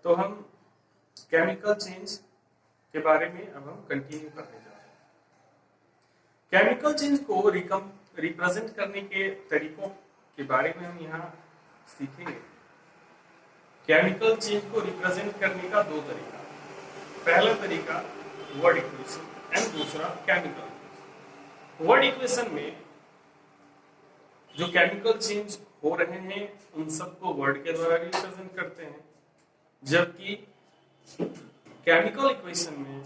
तो हम chemical change के बारे में अब हम कंटिन्यू करने जा रहे हैं। केमिकल चेंज को रिप्रेजेंट करने के तरीकों के बारे में हम यहाँ सीखेंगे। केमिकल चेंज को रिप्रेजेंट करने का दो तरीका, पहला तरीका वर्ड इक्वेशन एंड दूसरा केमिकल इक्वेशन। वर्ड इक्वेशन में जो केमिकल चेंज हो रहे हैं उन सबको वर्ड के द्वारा रिप्रेजेंट करते हैं, जबकि केमिकल इक्वेशन में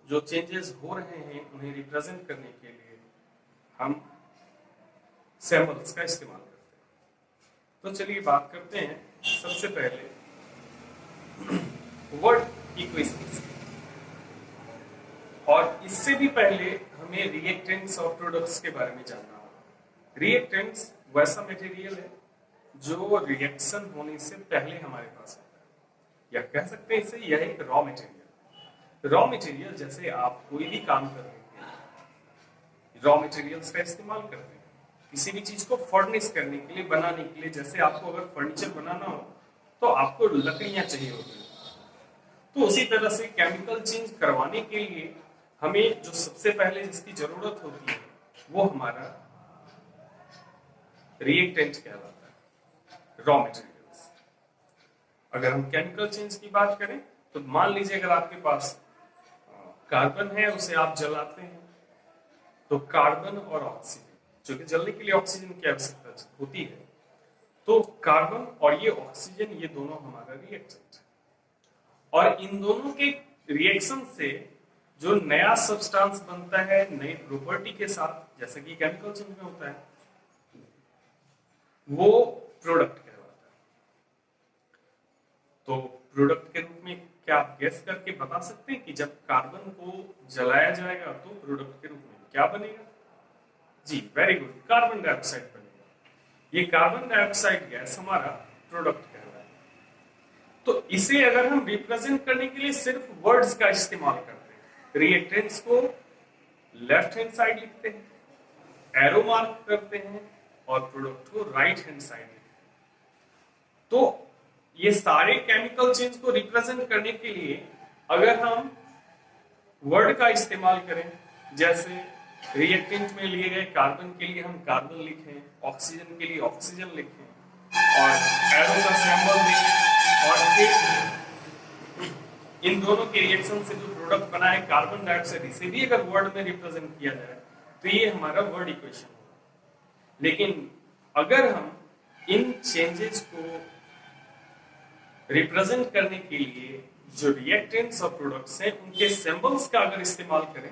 जो चेंजेस हो रहे हैं उन्हें रिप्रेजेंट करने के लिए हम सिंबल्स का इस्तेमाल करते हैं। तो चलिए बात करते हैं सबसे पहले वर्ड इक्वेशंस की। और इससे भी पहले हमें रिएक्टेंट्स और प्रोडक्ट्स के बारे में जानना होगा। रिएक्टेंट्स वैसा मटेरियल है जो रिएक्शन होने से पहले हमारे पास आता है, या कह सकते हैं इसे यह एक रॉ मटेरियल। रॉ मटेरियल जैसे आप कोई भी काम कर रहे हैं रॉ मटेरियल्स का इस्तेमाल करते हैं किसी भी चीज को फर्निश करने के लिए, बनाने के लिए। जैसे आपको अगर फर्नीचर बनाना हो तो आपको लकड़ियां चाहिए होती हैं, तो उसी तरह से केमिकल चेंज करवाने के लिए हमें जो सबसे पहले जिसकी जरूरत होती है वो हमारा रिएक्टेंट कहलाता है, रॉ मटेरियल्स। अगर हम केमिकल चेंज की बात करें तो मान लीजिए अगर आपके पास कार्बन है, उसे आप जलाते हैं तो कार्बन और ऑक्सीजन, जो कि जलने के लिए ऑक्सीजन की आवश्यकता होती है, तो कार्बन और ये ऑक्सीजन ये दोनों हमारा रिएक्टेंट। और इन दोनों के रिएक्शन से जो नया सब्सटेंस बनता है नई प्रॉपर्टी के साथ, जैसे कि केमिकल चेंज में होता है, वो प्रोडक्ट कहलाता है। तो प्रोडक्ट के रूप में क्या आप गेस करके बता सकते हैं कि जब कार्बन को जलाया जाएगा तो प्रोडक्ट के रूप में क्या बनेगा? जी वेरी गुड, कार्बन डाइऑक्साइड बनेगा। ये कार्बन डाइऑक्साइड गैस हमारा प्रोडक्ट कहलाता है। तो इसे अगर हम रिप्रेजेंट करने के लिए सिर्फ वर्ड्स का इस्तेमाल करते हैं, रिएक्टेंट्स को लेफ्ट हैंड साइड लिखते हैं, एरो मार्क करते हैं और प्रोडक्ट को राइट हैंड साइड लिखते हैं। तो ये सारे केमिकल चेंज को रिप्रेजेंट करने के लिए अगर हम वर्ड का इस्तेमाल करें, जैसे रिएक्टेंट में लिए गए कार्बन के लिए हम कार्बन लिखें, ऑक्सीजन के लिए ऑक्सीजन लिखें और एरो का सिंबल दें, और फिर इन दोनों के रिएक्शन से जो प्रोडक्ट बना है कार्बन डाइऑक्साइड, इसे भी अगर वर्ड में रिप्रेजेंट किया जाए तो ये हमारा वर्ड इक्वेशन होगा। लेकिन अगर हम इन चेंजेस को रिप्रेजेंट करने के लिए जो रिएक्टेंट्स और प्रोडक्ट्स हैं उनके सिंबल्स का अगर इस्तेमाल करें,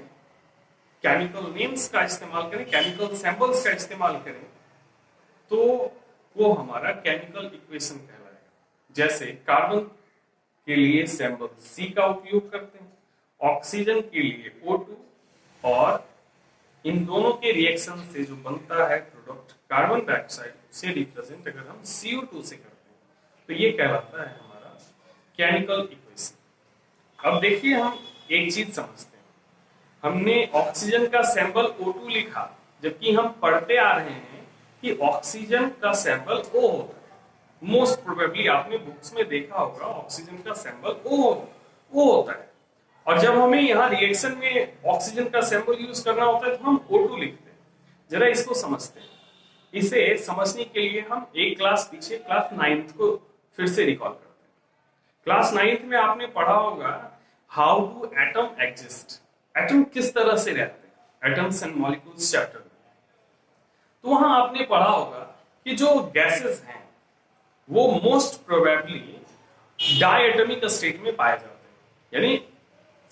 केमिकल नेम्स का इस्तेमाल करें, केमिकल सिंबल्स का इस्तेमाल करें, तो वो हमारा केमिकल इक्वेशन कहलाएगा। जैसे कार्बन के लिए सिंबल C का उपयोग करते हैं, ऑक्सीजन के लिए O2, और इन दोनों के रिएक्शन से जो बनता है प्रोडक्ट कार्बन डाइऑक्साइड, से रिप्रेजेंट अगर हम CO2 से करते हैं तो ये कहलाता है हमारा केमिकल इक्वेशन। अब देखिए हम एक चीज समझते हैं, हमने ऑक्सीजन का सिंबल O2 लिखा, जबकि हम पढ़ते आ रहे हैं कि ऑक्सीजन का सिंबल O होता है। मोस्ट प्रोबेबली आपने बुक्स में देखा होगा ऑक्सीजन का सिंबल O होता है। और जब हमें यहाँ रिएक्शन में ऑक्सीजन का सिंबल यूज करना होता है तो हम O2 लिखते हैं। जरा इसको समझते हैं। इसे समझने के लिए हम एक क्लास पीछे क्लास 9th को फिर से रिकॉल करते हैं। क्लास 9th में आपने पढ़ा होगा how do atom exist, atom किस तरह से रहते हैं, एटम्स एंड मॉलिक्यूल्स चैप्टर में। तो वहां आपने पढ़ा होगा कि जो गैसेस हैं वो मोस्ट प्रोबेबली डायएटॉमिक स्टेट में पाए जाते हैं, यानी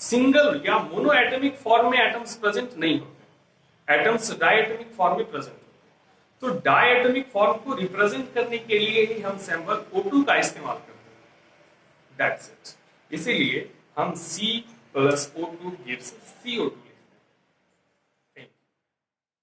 सिंगल या मोनो एटॉमिक फॉर्म में एटम्स प्रेजेंट नहीं होते, एटम्स डायएटॉमिक फॉर्म में प्रेजेंट होते हैं। तो डायएटॉमिक फॉर्म को रिप्रेजेंट करने के लिए ही हम सिंबल O2 का इस्तेमाल करते हैं। That's it. इसीलिए हम C+O2 gives CO2